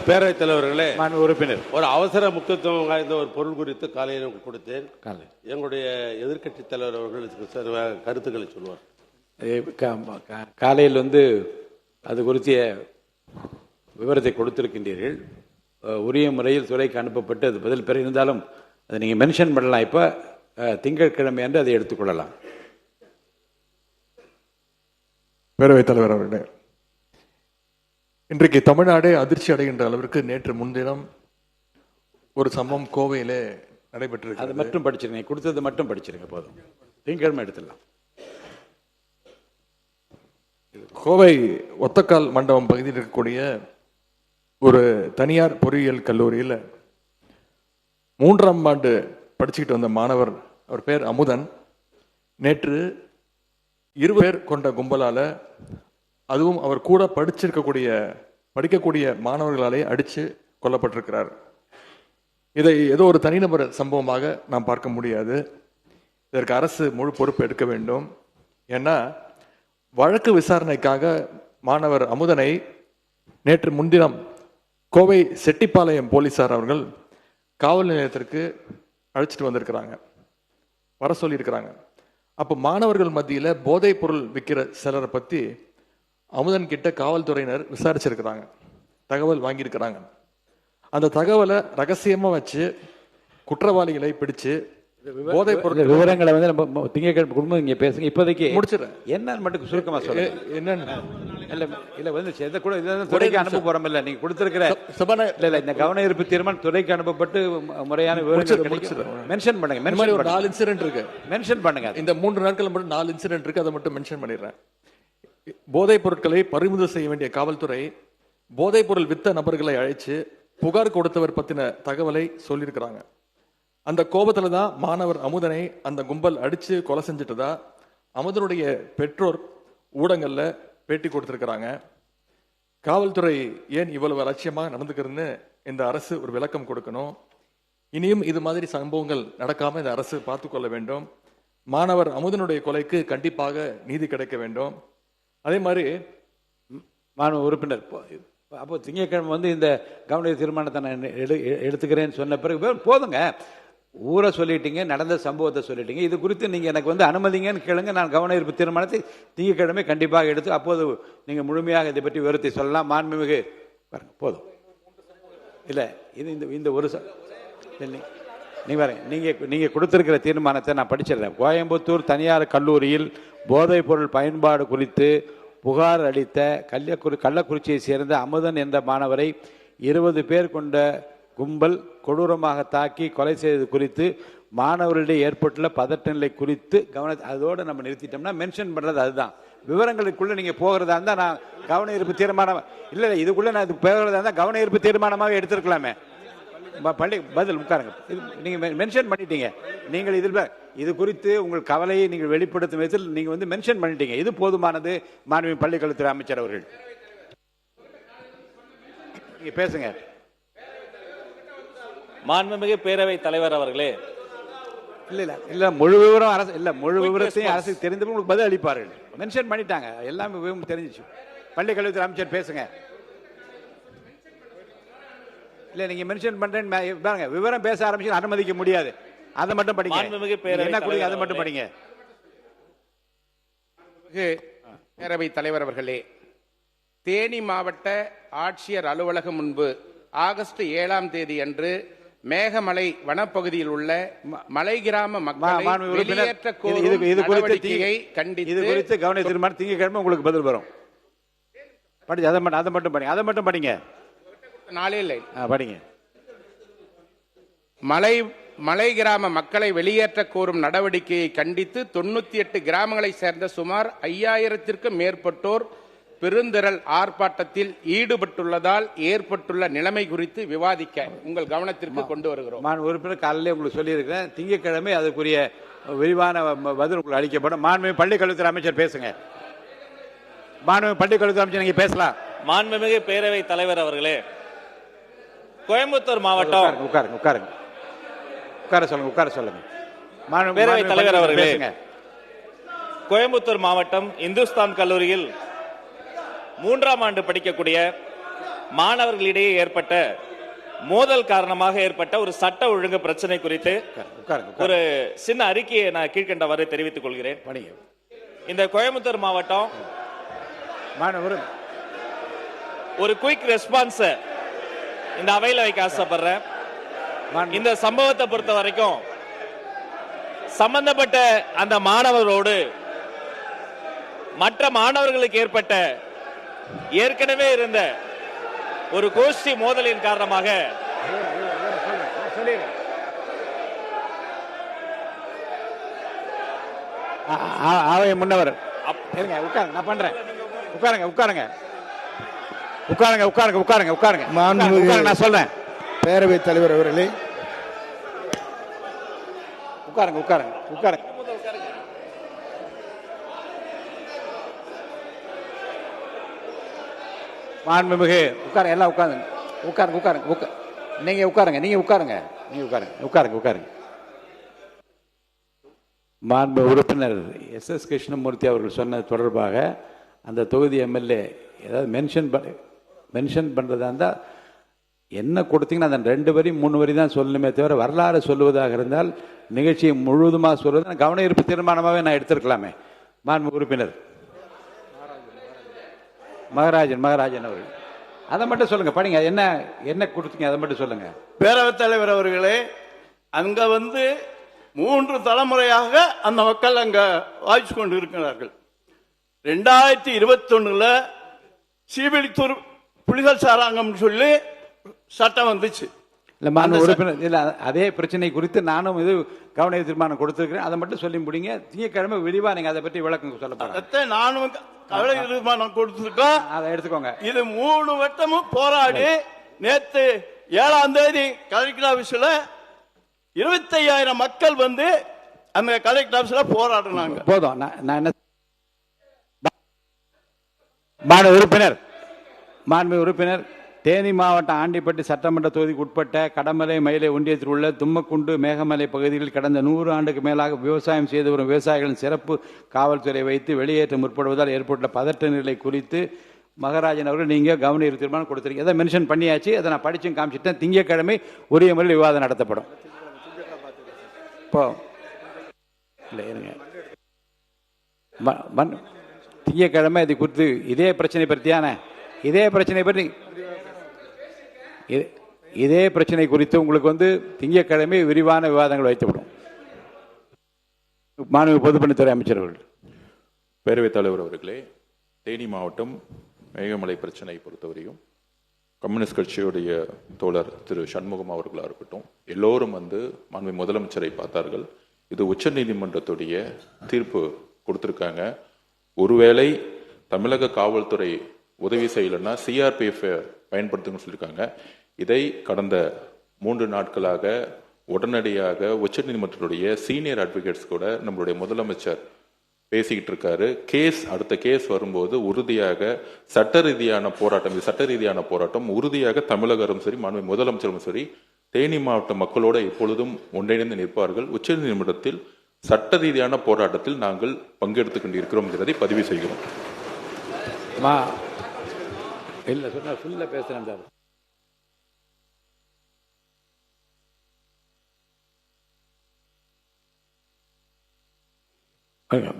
பேரவைத் தலைவர்களே, உறுப்பினர் ஒரு அவசர முக்கியத்துவம் வாய்ந்த ஒரு பொருள் குறித்து காலையில் கொடுத்தேன். எங்களுடைய எதிர்க்கட்சி தலைவர் அவர்கள் கருத்துக்களை சொல்வார். காலையில் அது குறித்த விவரத்தை கொடுத்திருக்கின்றீர்கள். உரிய முறையில் துறைக்கு அனுப்பப்பட்டு அது பதில் பெற இருந்தாலும் அதை நீங்கள் மென்ஷன் பண்ணலாம். இப்போ திங்கட்கிழமை என்று அதை எடுத்துக்கொள்ளலாம். பேரவைத் தலைவர் அவர்களே, இன்றைக்கு தமிழ்நாடே அதிர்ச்சி அடைகின்ற அளவிற்கு நேற்று முன்தினம் ஒரு சம்பவம் கோவையிலே நடைபெற்றிருக்கு. அது மட்டும் படிச்சிருங்க, கொடுத்தது மட்டும் படிச்சிருங்க போதும். திங்கட்கிழமை எடுத்துடலாம். கோவை ஒத்தக்கால் மண்டபம் பகுதியில் இருக்கக்கூடிய ஒரு தனியார் பொறியியல் கல்லூரியில் 3ஆம் ஆண்டு படிச்சுக்கிட்டு வந்த மாணவர், அவர் பேர் அமுதன், நேற்று 20 பேர் கொண்ட கும்பலால, அதுவும் அவர் கூட படிக்கக்கூடிய மாணவர்களாலே அடித்து கொல்லப்பட்டிருக்கிறார். இதை ஏதோ ஒரு தனிநபர் சம்பவமாக நாம் பார்க்க முடியாது. இதற்கு அரசு முழு பொறுப்பு எடுக்க வேண்டும். ஏன்னா வழக்கு விசாரணைக்காக மாணவர் அமுதனை நேற்று முன்தினம் கோவை செட்டிப்பாளையம் போலீசார் அவர்கள் காவல் நிலையத்திற்கு அழைச்சிட்டு வந்திருக்கிறாங்க, வர சொல்லியிருக்கிறாங்க. அப்போ மாணவர்கள் மத்தியில் போதைப் பொருள் விற்கிற சிலரை பற்றி அமுதன் கிட்ட காவல்துறையினர் விசாரிச்சிருக்கிறாங்க, தகவல் வாங்கியிருக்கிறாங்க. அந்த தகவலை ரகசியமாக வச்சு குற்றவாளிகளை பிடிச்சு போதைப் பொருள் விவரங்களை நம்ம திங்கட்கிழமை குடும்பம் இங்கே பேசுங்க. இப்போதைக்கு முடிச்சிடறேன். என்னன்னு மட்டும் சுருக்கமாக சொல்லுங்க. என்னன்னு இல்லை கூட துறைக்கு அனுப்ப போறோம். இல்லை நீங்க கொடுத்திருக்கிற இல்லை இந்த கவன ஈர்ப்பு தீர்மானம் துறைக்கு அனுப்பப்பட்டு முறையான விவரங்கள் மென்ஷன் பண்ணுங்க. ஒரு 4 இன்சிடென்ட் இருக்கு, மென்ஷன் பண்ணுங்க. இந்த 3 நாட்கள் மட்டும் 4 இன்சிடென்ட் இருக்கு, அதை மட்டும் மென்ஷன் பண்ணிடுறேன். போதைப் பொருட்களை பறிமுதல் செய்ய வேண்டிய காவல்துறை போதைப் பொருள் வித்த நபர்களை அழைச்சு புகார் கொடுத்தவர் பத்தின தகவலை சொல்லியிருக்கிறாங்க. அந்த கோபத்துல தான் மாணவர் அமுதனை அந்த கும்பல் அடிச்சு கொலை செஞ்சுட்டதா அமுதனுடைய பெற்றோர் ஊடகங்கள்ல பேட்டி கொடுத்திருக்கிறாங்க. காவல்துறை ஏன் இவ்வளவு அலட்சியமாக நடந்துக்கிறதுன்னு இந்த அரசு ஒரு விளக்கம் கொடுக்கணும். இனியும் இது மாதிரி சம்பவங்கள் நடக்காம இந்த அரசு பார்த்துக்கொள்ள வேண்டும். மாணவர் அமுதனுடைய கொலைக்கு கண்டிப்பாக நீதி கிடைக்க வேண்டும். அதே மாதிரி மாணவ உறுப்பினர் அப்போ திங்கட்கிழமை இந்த கவன தீர்மானத்தை நான் எடுத்துக்கிறேன்னு சொன்ன பிறகு போதுங்க. ஊரை சொல்லிட்டீங்க, நடந்த சம்பவத்தை சொல்லிட்டீங்க. இது குறித்து நீங்கள் எனக்கு அனுமதிங்கன்னு கேளுங்க. நான் கவன ஈர்ப்பு தீர்மானத்தை திங்கட்கிழமை கண்டிப்பாக எடுத்து அப்போது நீங்கள் முழுமையாக இதை பற்றி விவரத்தை சொல்லலாம். மாண்புமிகு பாருங்க, போதும். இல்லை இது இந்த ஒரு நீங்கள் கொடுத்திருக்கிற தீர்மானத்தை நான் படிச்சிடுறேன். கோயம்புத்தூர் தனியார் கல்லூரியில் போதைப் பொருள் பயன்பாடு குறித்து புகார் அளித்த கள்ளக்குறிச்சியை சேர்ந்த அமுதன் என்ற மாணவரை 20 பேர் கொண்ட கும்பல் கொடூரமாக தாக்கி கொலை செய்தது குறித்து மாணவர்களிடையே ஏற்பட்டுள்ள பதட்ட நிலை குறித்து அதோடு நம்ம நிறுத்திட்டோம்னா மென்ஷன் பண்றது அதுதான். விவரங்களுக்குள்ள நீங்க போகிறதா இருந்தா நான் கவன ஈர்ப்பு தீர்மானம் இல்லை, இதுக்குள்ள நான் போகிறதா இருந்தா கவன ஈர்ப்பு தீர்மானமாக எடுத்திருக்கலாமே. பள்ளி பதில் உட்காருங்க. நீங்க மென்ஷன் பண்ணிட்டீங்க. நீங்கள் இதில் இது குறித்து உங்கள் கவலையை நீங்கள் வெளிப்படுத்தும் விதத்தில் நீங்க மென்ஷன் பண்ணிட்டீங்க. இது போதுமானது. மாண்புமிகு பள்ளிக்கல்வித்துறை அமைச்சர் அவர்கள் நீங்க பேசுங்க. மாண்புமிகு பேரவை தலைவர் அவர்களே, இல்ல முழு விவரம் அரசு இல்ல முழு விவரத்தையும் அரசுக்கு தெரிந்தவங்க உங்களுக்கு பதில் அளிப்பார்கள். மென்ஷன் பண்ணிட்டாங்க, எல்லாமே விவரம் தெரிஞ்சிச்சு. பள்ளிக்கல்வித்துறை அமைச்சர் பேசுங்க. இல்ல நீங்க மென்ஷன் பண்றேன்னு பாருங்க, விவரம் பேச ஆரம்பிச்சு அனுமதிக்க முடியாது. அதை மட்டும் படிங்க. என்ன குடி அதை மட்டும் படிங்க. பேரவைத் தலைவர் அவர்களே, தேனி மாவட்ட ஆட்சியர் அலுவலகம் முன்பு ஆகஸ்ட் 7ஆம் தேதி அன்று மேகமலை வனப்பகுதியில் உள்ள மலை கிராம மக்களை வெளியேற்ற கோரும் நடவடிக்கையை கண்டித்து இது குறித்து கவன தீர்மானம் திங்கட்கிழமை உங்களுக்கு பதில் வரும். அதை மட்டும் படிங்க. நாளே இல்லை, படிங்க. மலை கிராம மக்களை வெளியேற்ற கோரும் நடவடிக்கையை கண்டித்து 98 கிராமங்களை சேர்ந்த சுமார் 5000த்திற்கும் மேற்பட்டோர் பெருந்திரள் ஆர்ப்பாட்டத்தில் ஈடுபட்டுள்ளதால் ஏற்பட்டுள்ள நிலைமை குறித்து விவாதிக்க உங்கள் கவனத்திற்கு கொண்டு வருகிறோம். நான் உறுப்பினர் காலையிலே உங்களுக்கு சொல்லியிருக்கிறேன். திங்கட்கிழமை அதுக்குரிய விரிவான பதில் உங்களுக்கு அளிக்கப்படும். மாண்புமிகு பள்ளிக்கல்வித்துறை அமைச்சர் பேசுங்க. மாண்புமிகு பள்ளிக்கல்வித்துறை அமைச்சர் நீங்க பேசலாம். மாண்புமிகு பேரவை தலைவர் அவர்களே, கோயம்புத்தூர் மாவட்டம் உட்கார சொல்லுங்க. பேரவை தலைவர் அவர்களே, கோயம்புத்தூர் மாவட்டம் இந்துஸ்தான் கல்லூரியில் 3ஆம் ஆண்டு படிக்கக்கூடிய மாணவர்களிடையே ஏற்பட்ட மோதல் காரணமாக ஏற்பட்ட ஒரு சட்ட ஒழுங்கு பிரச்சனை குறித்து ஒரு சின்ன அறிக்கையை நான் கீழ்கண்டவாறு தெரிவித்துக் கொள்கிறேன். இந்த கோயம்புத்தூர் மாவட்டம் ஒரு குயிக் ரெஸ்பான்ஸ் இந்த அவையில வைக்க ஆசைப்படுறேன். இந்த சம்பவத்தை பொறுத்த வரைக்கும் சம்பந்தப்பட்ட அந்த மாணவரோடு மற்ற மாணவர்களுக்கு ஏற்பட்ட ஏற்கனவே இருந்த ஒரு கோஷ்டி மோதலின் காரணமாக அவை முன்னவர் உட்காருங்க, நான் பண்றேன். உட்காருங்க உட்காருங்க உட்காருங்க உட்காருங்க உட்காருங்க உட்காருங்க நான் சொல்றேன். பேரவைத் தலைவர் அவர்களே, உட்காருங்க உட்காருங்க உட்காருங்க. மாண்புமிகு உட்காருங்க, எல்லாம் உட்காருங்க உட்காருங்க உட்காருங்க நீங்க உட்காருங்க நீங்க உட்காருங்க நீங்க உட்காருங்க உட்காருங்க உட்காருங்க. மாண்பு உறுப்பினர் எஸ் கிருஷ்ணமூர்த்தி அவர்கள் சொன்னது தொடர்பாக அந்த தொகுதி எம்எல்ஏ ஏதாவது மென்ஷன் பண்ணுறதா இருந்தால் என்ன கொடுத்தீங்கன்னா அந்த 2 வரி 3 வரி தான் சொல்லணுமே தவிர வரலாறு சொல்லுவதாக இருந்தால் நிகழ்ச்சியை முழுவதுமாக சொல்வது கவன ஈர்ப்பு தீர்மானமாகவே நான் எடுத்திருக்கலாமே. மாண்பு உறுப்பினர் மகராஜன் அவர்கள் அதை மட்டும் சொல்லுங்க, படிங்க. என்ன கொடுத்தீங்க அதை மட்டும் சொல்லுங்க. பேரவைத் தலைவர் அவர்களே, அங்க 3 தலைமுறையாக அந்த மக்கள் அங்க வாய்ச்சு கொண்டு இருக்கிறார்கள். 2021 சீவிலித்தூர் புலிகள் சாராங்கம் சொல்லி சட்டம் வந்துச்சு. இல்ல மாண்பு உறுப்பினர், இல்ல அதே பிரச்சனை குறித்து நானும் இது கவன தீர்மானம் கொடுத்திருக்கிறேன். அதை மட்டும் சொல்லி முடிங்க. திங்கட்கிழமை விரிவா நீங்க அதை பற்றி விளக்கம் சொல்ல போறீங்க. நானும் கவன தீர்மானம் கொடுத்திருக்கோம், அதை எடுத்துக்கோங்க. இது 3 வட்டமும் போராடி நேத்து 7ஆம் தேதி கலெக்டர் ஆபீஸ்ல 25,000 மக்கள் அந்த கலெக்டர் ஆபீஸ்ல போராடினாங்க. போதும். நான் என்ன மாண்பு உறுப்பினர் தேனி மாவட்டம் ஆண்டிப்பட்டி சட்டமன்ற தொகுதிக்கு உட்பட்ட கடமலை மயிலை ஒன்றியத்தில் உள்ள தும்மக்குண்டு மேகமலை பகுதிகளில் கடந்த 100 ஆண்டுக்கு மேலாக விவசாயம் செய்து வரும் விவசாயிகளின் சிறப்பு காவல்துறை வைத்து வெளியேற்ற முற்படுவதால் ஏற்பட்ட பதட்ட நிலை குறித்து மகராஜன் அவர்கள் நீங்க கவன ஈர்ப்பு தீர்மானம் கொடுத்திருக்கீங்க. அதை மென்ஷன் பண்ணியாச்சு. அதை நான் படிச்சும் காமிச்சிட்டேன். திங்கட்கிழமை உரிய முறையில் விவாதம் நடத்தப்படும். இப்போ இல்லை இருங்க, திங்கட்கிழமை இது குறித்து இதே பிரச்சனை குறித்து உங்களுக்கு திங்கட்கிழமை விரிவான விவாதங்கள் வைக்கப்படும். மாண்பு பொதுப்பணித்துறை அமைச்சர் அவர்கள். பேரவைத் தலைவர் அவர்களே, தேனி மாவட்டம் மேகமலை பிரச்சனை பொறுத்தவரையும் கம்யூனிஸ்ட் கட்சியுடைய தோழர் திரு சண்முகம் அவர்களாக இருக்கட்டும், எல்லோரும் மாண்பு முதலமைச்சரை பார்த்தார்கள். இது உச்ச நீதிமன்றத்துடைய தீர்ப்பு கொடுத்திருக்காங்க. ஒருவேளை தமிழக காவல்துறை உதவி செய்யலைன்னா சிஆர்பிஎஃப் பயன்படுத்துங்கன்னு சொல்லியிருக்காங்க. இதை கடந்த 3 நாட்களாக உடனடியாக உச்ச நீதிமன்றத்துடைய சீனியர் அட்வொகேட்ஸ் கூட நம்மளுடைய முதலமைச்சர் பேசிக்கிட்டு இருக்காரு. அடுத்த கேஸ் வரும்போது உறுதியாக சட்ட ரீதியான போராட்டம் உறுதியாக தமிழக அரசும் சரி மாண்பு முதலமைச்சரும் சரி தேனி மாவட்ட மக்களோட எப்பொழுதும் ஒன்றிணைந்து நிற்பார்கள். உச்ச நீதிமன்றத்தில் சட்ட ரீதியான போராட்டத்தில் நாங்கள் பங்கெடுத்துக் கொண்டிருக்கிறோம் என்பதை பதிவு செய்கிறோம்.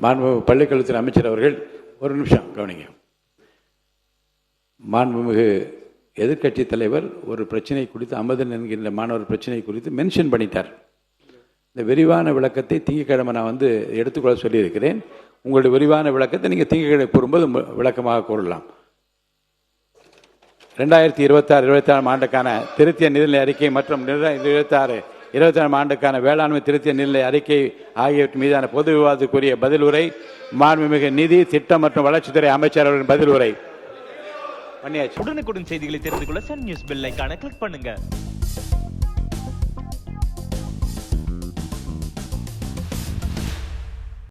மாண்பு பள்ளிக்கல்வித்துறை அமைச்சர் அவர்கள் ஒரு நிமிஷம் கவனிங்க. மாண்புமிகு எதிர்கட்சி தலைவர் ஒரு பிரச்சனை குறித்து அமுதன் என்கின்ற மாணவர் பிரச்சனை குறித்து மென்ஷன் பண்ணிட்டார். இந்த விரிவான விளக்கத்தை திங்கட்கிழமை நான் எடுத்துக்கொள்ள சொல்லியிருக்கிறேன். உங்களுடைய விரிவான விளக்கத்தை நீங்கள் திங்கட்கிழமை கூறும்போது விளக்கமாக கூறலாம். 2026-27 ஆண்டுக்கான திருத்திய நிதிநிலை அறிக்கை மற்றும் 2026-27 ஆண்டுக்கான வேளாண்மை திருத்திய நிதிநிலை அறிக்கை ஆகியவற்றின் மீதான பொது விவாதத்துக்குரிய பதில் உரை மாண்புமிகு நிதி திட்டம் மற்றும் வளர்ச்சித்துறை அமைச்சர் அவர்களின் பதில் உரை பண்ணியாச்சு. உடனுக்குடன் செய்திகளை தெரிந்து கொள்ள சன் நியூஸ் பெல் ஐகானை கிளிக் பண்ணுங்க.